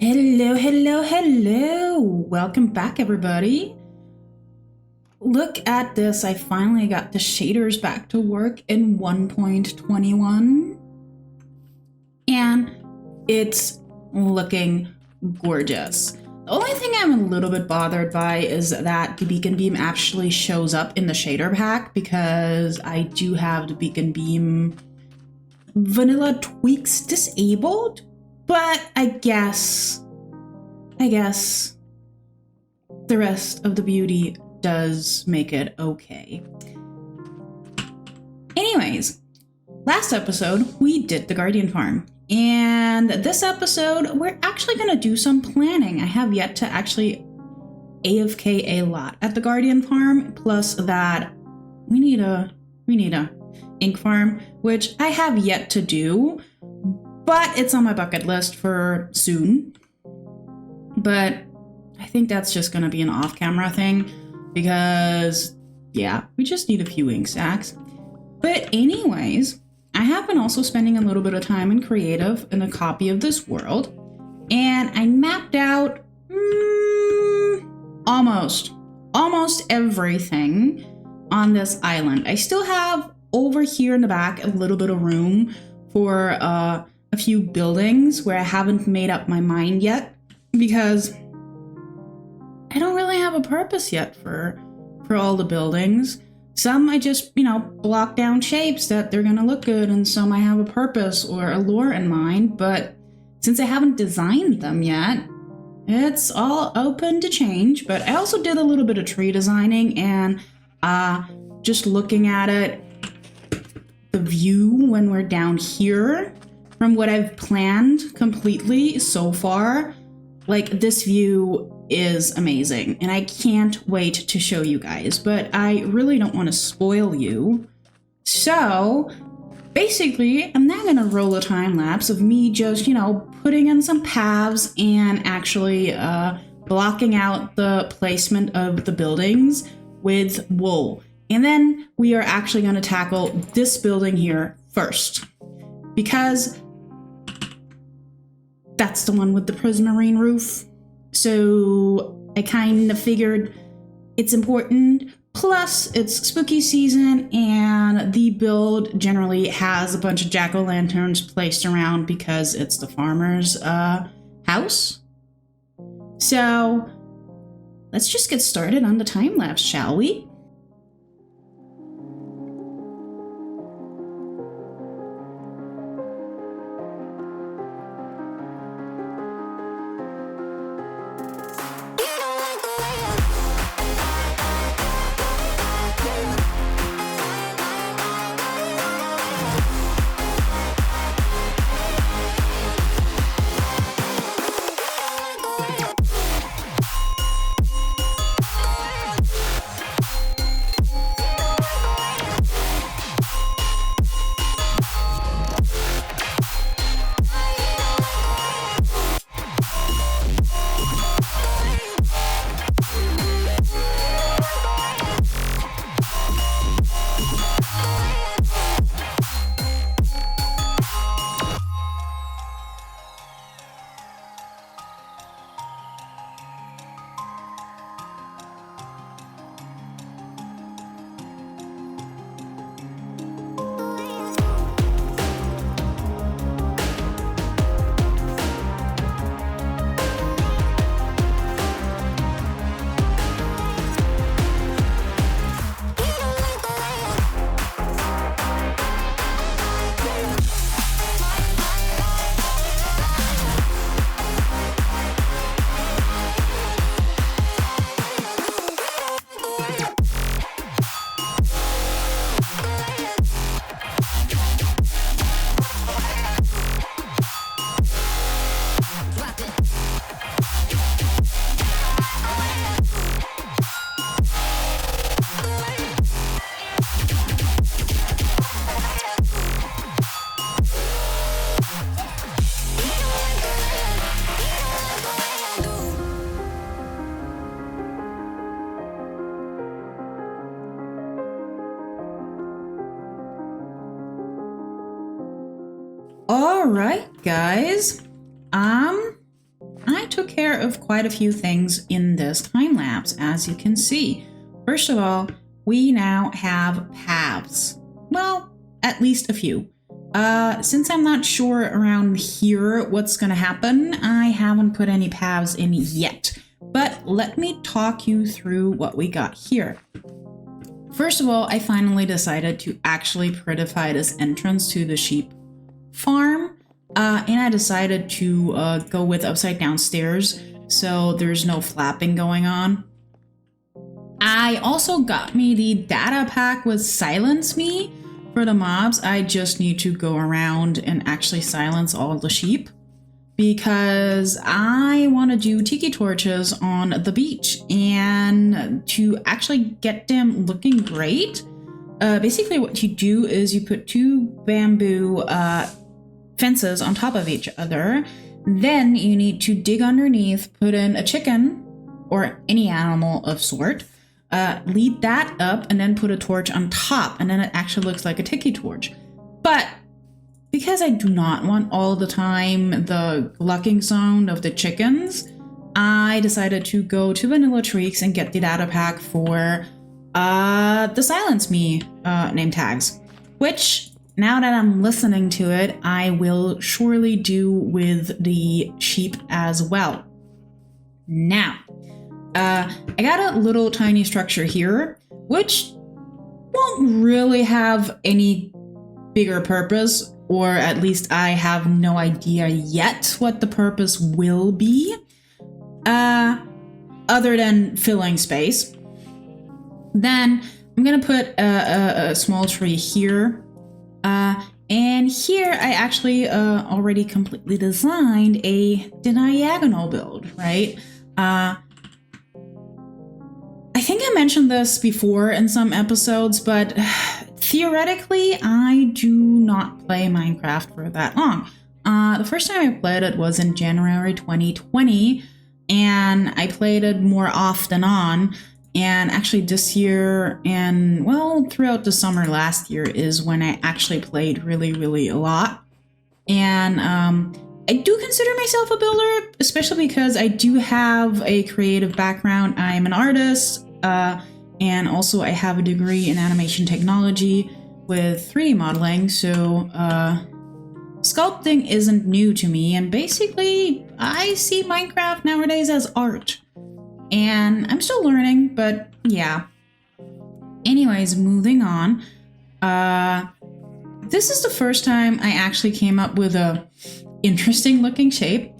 Hello, hello, hello! Welcome back, everybody. Look at this, I finally got the shaders back to work in 1.21. And it's looking gorgeous. The only thing I'm a little bit bothered by is that the beacon beam actually shows up in the shader pack because I do have the beacon beam vanilla tweaks disabled. But I guess the rest of the beauty does make it okay. Anyways, last episode we did the Guardian Farm. And this episode we're actually going to do some planning. I have yet to actually AFK a lot at the Guardian Farm, plus that we need a ink farm, which I have yet to do. But it's on my bucket list for soon. But I think that's just going to be an off-camera thing because, yeah, we just need a few ink sacks. But anyways, I have been also spending a little bit of time in creative in a copy of this world. And I mapped out almost everything on this island. I still have over here in the back a little bit of room for a few buildings where I haven't made up my mind yet because I don't really have a purpose yet for all the buildings. Some I just, block down shapes that they're gonna look good, and some I have a purpose or a lore in mind, but since I haven't designed them yet, it's all open to change. But I also did a little bit of tree designing and just looking at it, the view when we're down here, from what I've planned completely so far, like this view is amazing and I can't wait to show you guys, but I really don't want to spoil you. So basically, I'm now gonna roll a time lapse of me just, putting in some paths and actually blocking out the placement of the buildings with wool. And then we are actually gonna tackle this building here first, because that's the one with the prismarine roof. So I kind of figured it's important. Plus, it's spooky season, and the build generally has a bunch of jack-o'-lanterns placed around because it's the farmer's house. So let's just get started on the time lapse, shall we? All right, guys. I care of quite a few things in this time lapse, as you can see. First of all, we now have paths. Well, at least a few. Since I'm not sure around here what's gonna happen, I haven't put any paths in yet. But let me talk you through what we got here. First of all, I finally decided to actually prettify this entrance to the sheep farm. And I decided to go with upside down stairs so there's no flapping going on. I also got me the data pack with Silence Me for the mobs. I just need to go around and actually silence all the sheep because I want to do tiki torches on the beach and to actually get them looking great. Basically what you do is you put two bamboo fences on top of each other. Then you need to dig underneath, put in a chicken or any animal of sort, lead that up, and then put a torch on top, and then it actually looks like a tiki torch. But because I do not want all the time the glucking sound of the chickens, I decided to go to Vanilla Treeks and get the data pack for the Silence Me name tags, which now that I'm listening to it, I will surely do with the sheep as well. Now, I got a little tiny structure here, which won't really have any bigger purpose, or at least I have no idea yet what the purpose will be, other than filling space. Then I'm gonna put a small tree here. And here I actually already completely designed a diagonal build, right? I think I mentioned this before in some episodes, but theoretically, I do not play Minecraft for that long. The first time I played it was in January 2020, and I played it more off than on. And actually this year and, well, throughout the summer last year is when I actually played really a lot. And I do consider myself a builder, especially because I do have a creative background. I'm an artist, and also I have a degree in animation technology with 3D modeling, so sculpting isn't new to me, and basically I see Minecraft nowadays as art. And I'm still learning, but yeah. Anyways, moving on. This is the first time I actually came up with a interesting looking shape.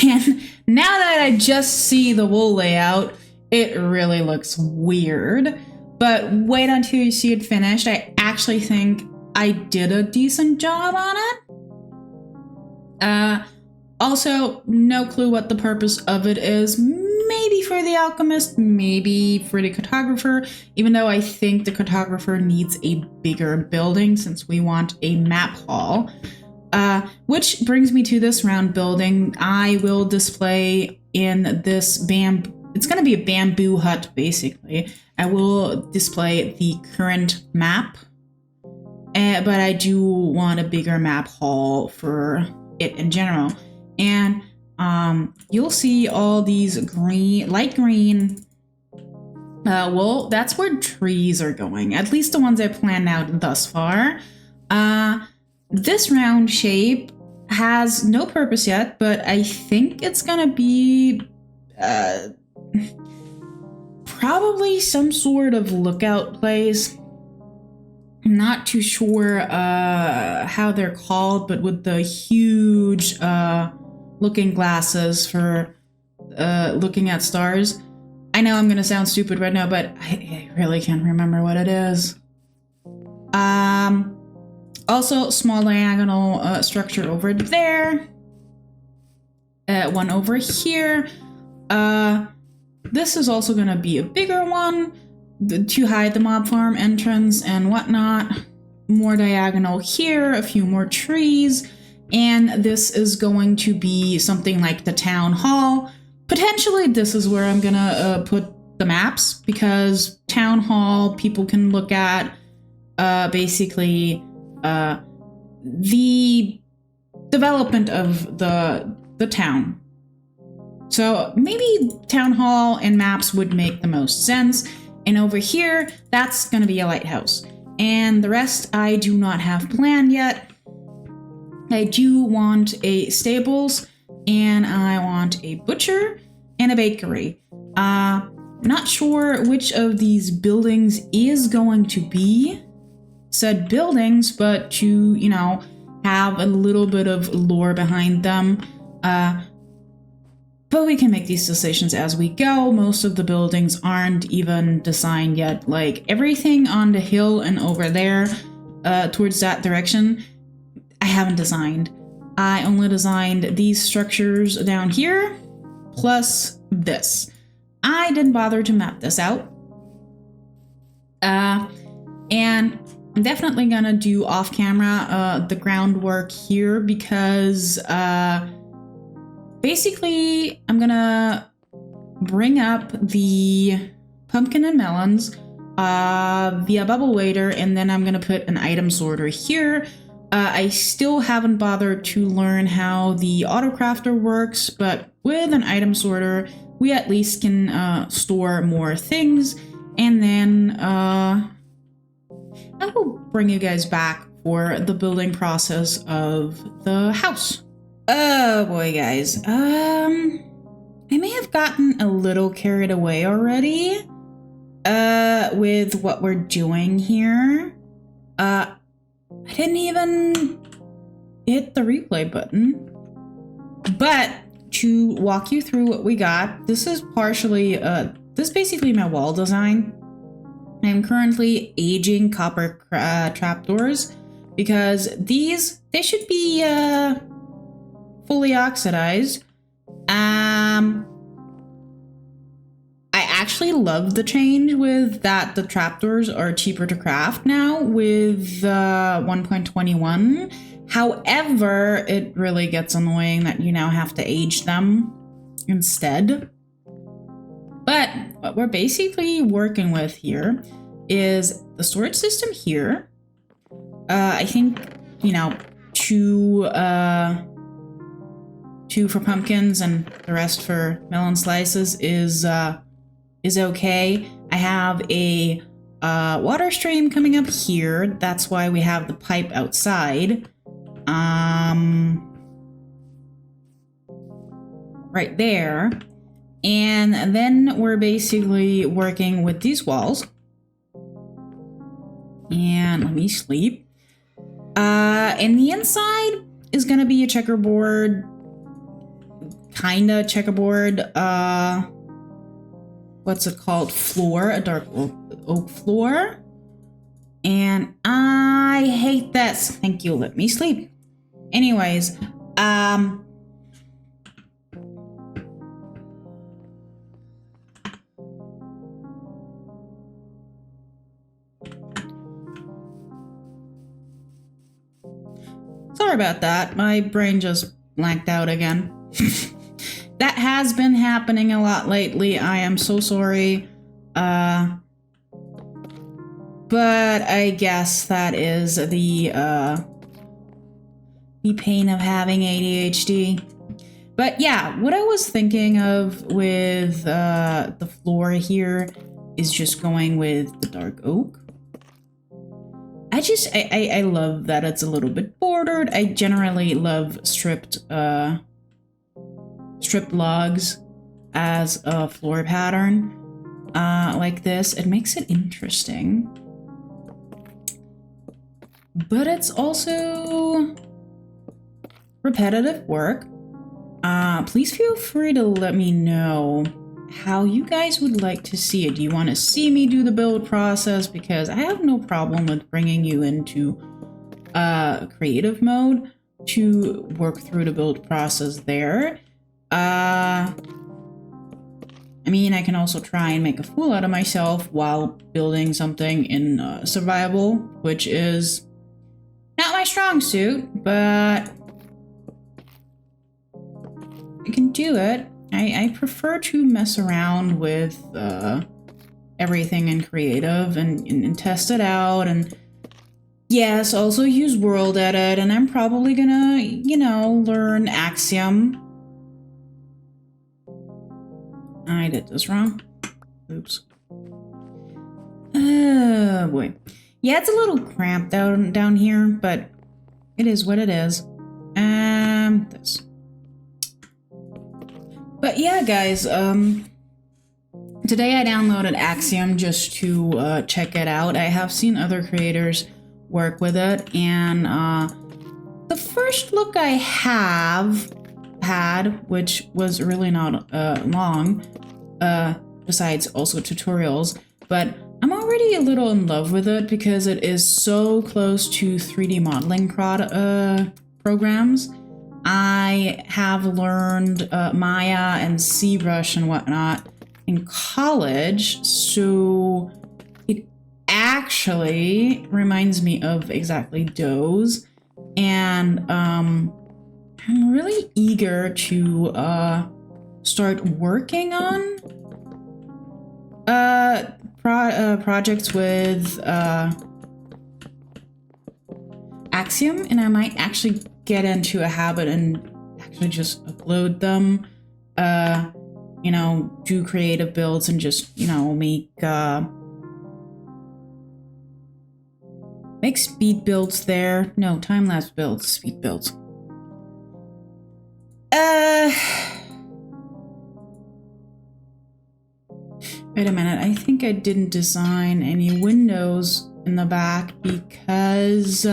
And now that I just see the wool layout, it really looks weird. But wait until you see it finished. I actually think I did a decent job on it. Also, no clue what the purpose of it is. Maybe for the alchemist, maybe for the cartographer, even though I think the cartographer needs a bigger building since we want a map hall. Which brings me to this round building. I will display in this it's going to be a bamboo hut, basically. I will display the current map, but I do want a bigger map hall for it in general. And you'll see all these light green, well, that's where trees are going, at least the ones I planned out thus far. This round shape has no purpose yet, but I think it's gonna be probably some sort of lookout place. I'm not too sure how they're called, but with the huge looking glasses for looking at stars. I know I'm gonna sound stupid right now, but I really can't remember what it is. Also, small diagonal structure over there. One over here. This is also gonna be a bigger one to hide the mob farm entrance and whatnot. More diagonal here, a few more trees. And this is going to be something like the town hall. Potentially this is where I'm gonna put the maps, because town hall people can look at basically the development of the town. So maybe town hall and maps would make the most sense. And over here, that's going to be a lighthouse. And the rest I do not have planned yet. I do want a stables, and I want a butcher and a bakery. Not sure which of these buildings is going to be said buildings, but to, you know, have a little bit of lore behind them. But we can make these decisions as we go. Most of the buildings aren't even designed yet. Like everything on the hill and over there, towards that direction, I haven't designed. I only designed these structures down here, plus this. I didn't bother to map this out. And I'm definitely gonna do off camera the groundwork here because basically I'm gonna bring up the pumpkin and melons via bubble waiter, and then I'm gonna put an item sorter here. I still haven't bothered to learn how the autocrafter works, but with an item sorter we at least can store more things, and then I will bring you guys back for the building process of the house. Oh boy, guys. I may have gotten a little carried away already with what we're doing here. I didn't even hit the replay button. But to walk you through what we got, this is partially this is basically my wall design. I'm currently aging copper trapdoors because they should be fully oxidized. I actually love the change with that the trapdoors are cheaper to craft now with 1.21. However, it really gets annoying that you now have to age them instead. But what we're basically working with here is the storage system here. I think, you know, two for pumpkins and the rest for melon slices is okay. I have a water stream coming up here. That's why we have the pipe outside. Right there. And then we're basically working with these walls. And let me sleep. And the inside is gonna be a checkerboard, kinda checkerboard, what's it called? Floor, a dark oak floor. And I hate this. Thank you, let me sleep. Anyways, sorry about that. My brain just blanked out again. That has been happening a lot lately. I am so sorry. But I guess that is the pain of having ADHD. But yeah, what I was thinking of with the floor here is just going with the dark oak. I love that it's a little bit bordered. I generally love stripped logs as a floor pattern like this. It makes it interesting. But it's also repetitive work. Please feel free to let me know how you guys would like to see it. Do you want to see me do the build process? Because I have no problem with bringing you into creative mode to work through the build process there. I mean, I can also try and make a fool out of myself while building something in survival, which is not my strong suit, but I can do it. I prefer to mess around with everything in creative and test it out, and yes, also use world edit, and I'm probably gonna, you know, learn Axiom. I did this wrong. Oops. Oh boy. Yeah, it's a little cramped down here, but it is what it is. This. But yeah, guys, today I downloaded Axiom just to check it out. I have seen other creators work with it, and the first look I have had, which was really not long, besides also tutorials, but I'm already a little in love with it because it is so close to 3D modeling programs. I have learned Maya and ZBrush and whatnot in college, so it actually reminds me of exactly those, and I'm really eager to start working on projects with Axiom, and I might actually get into a habit and actually just upload them, you know, do creative builds and just, you know, make speed builds there. No, time-lapse builds, speed builds. Wait a minute, I think I didn't design any windows in the back because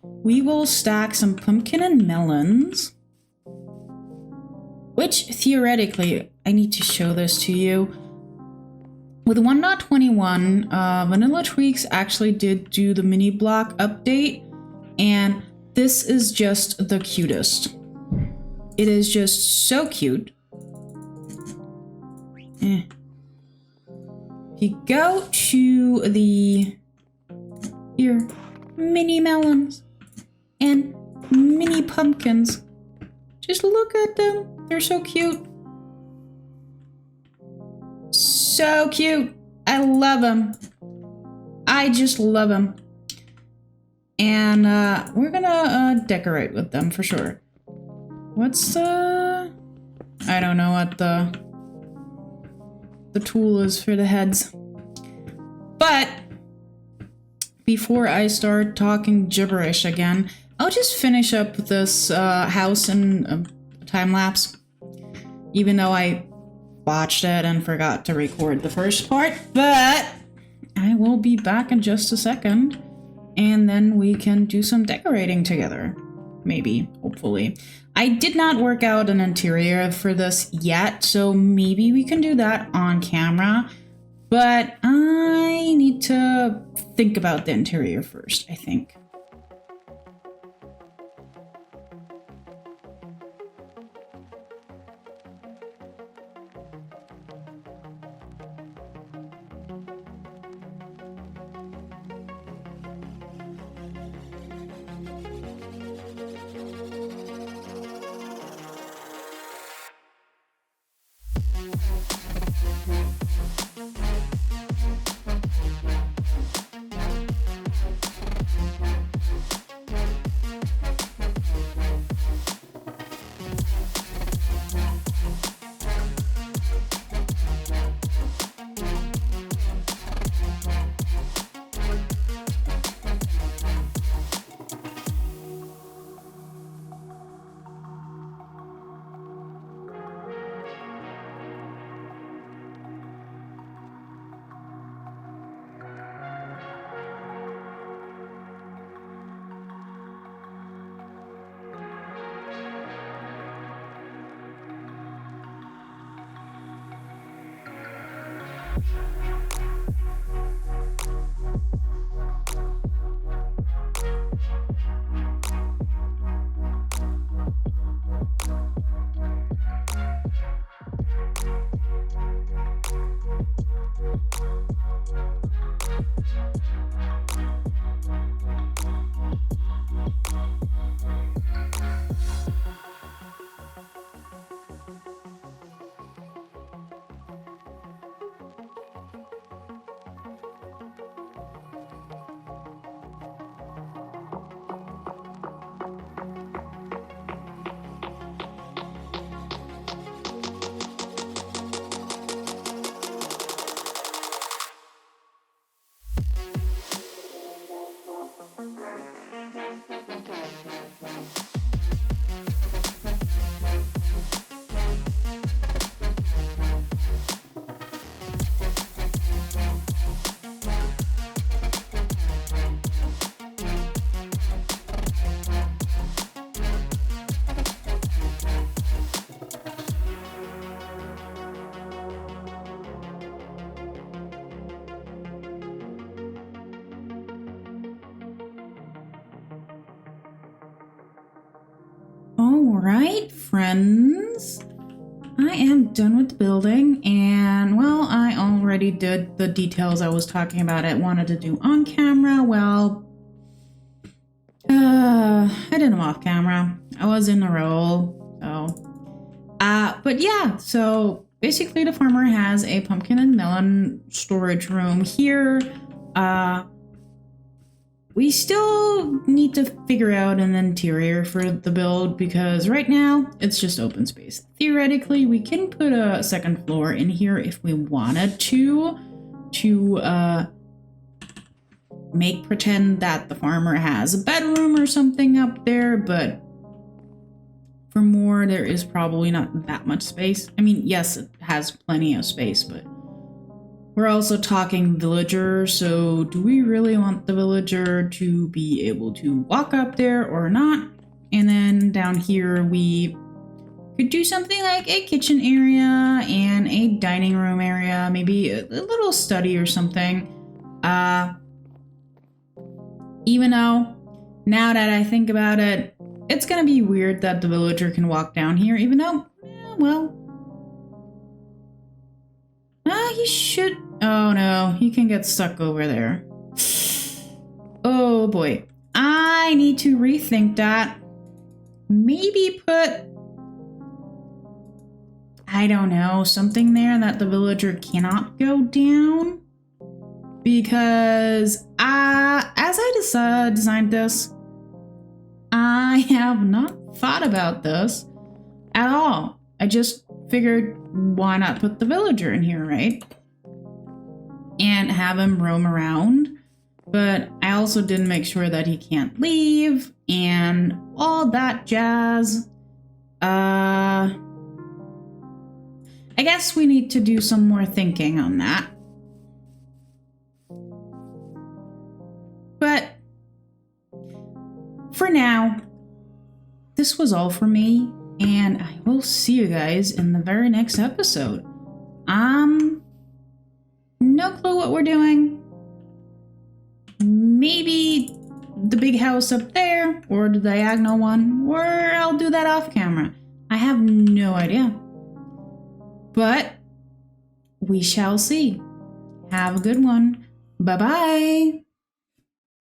we will stack some pumpkin and melons, which theoretically, I need to show this to you. With 1.21, Vanilla Tweaks actually did do the mini block update, and this is just the cutest. It is just so cute. If you go to the here, mini melons and mini pumpkins, just look at them. They're so cute. So cute. I love them. I just love them. And we're gonna decorate with them for sure. What's I don't know what the tool is for the heads. But before I start talking gibberish again, I'll just finish up this house in time lapse, even though I botched it and forgot to record the first part. But I will be back in just a second, and then we can do some decorating together. Maybe, hopefully. I did not work out an interior for this yet, so maybe we can do that on camera. But I need to think about the interior first, I think. Alright, friends. I am done with the building, and well, I already did the details I was talking about I wanted to do on camera. Well, I did them off camera. I was in the role, so. But yeah, so basically the farmer has a pumpkin and melon storage room here. We still need to figure out an interior for the build because right now it's just open space. Theoretically, we can put a second floor in here if we wanted to make pretend that the farmer has a bedroom or something up there, but for more, there is probably not that much space. I mean, yes, it has plenty of space, but we're also talking villager, so do we really want the villager to be able to walk up there or not? And then down here, we could do something like a kitchen area and a dining room area, maybe a little study or something. Even though, now that I think about it, it's gonna be weird that the villager can walk down here, even though, well, he should. Oh no, he can get stuck over there. Oh boy. I need to rethink that. Maybe put, I don't know, something there that the villager cannot go down. Because as I designed this, I have not thought about this at all. I just figured, why not put the villager in here, right? And have him roam around. But I also didn't make sure that he can't leave and all that jazz. I guess we need to do some more thinking on that. But for now, this was all for me, and I will see you guys in the very next episode. No clue what we're doing. Maybe the big house up there, or the diagonal one, or I'll do that off camera. I have no idea. But we shall see. Have a good one. Bye-bye.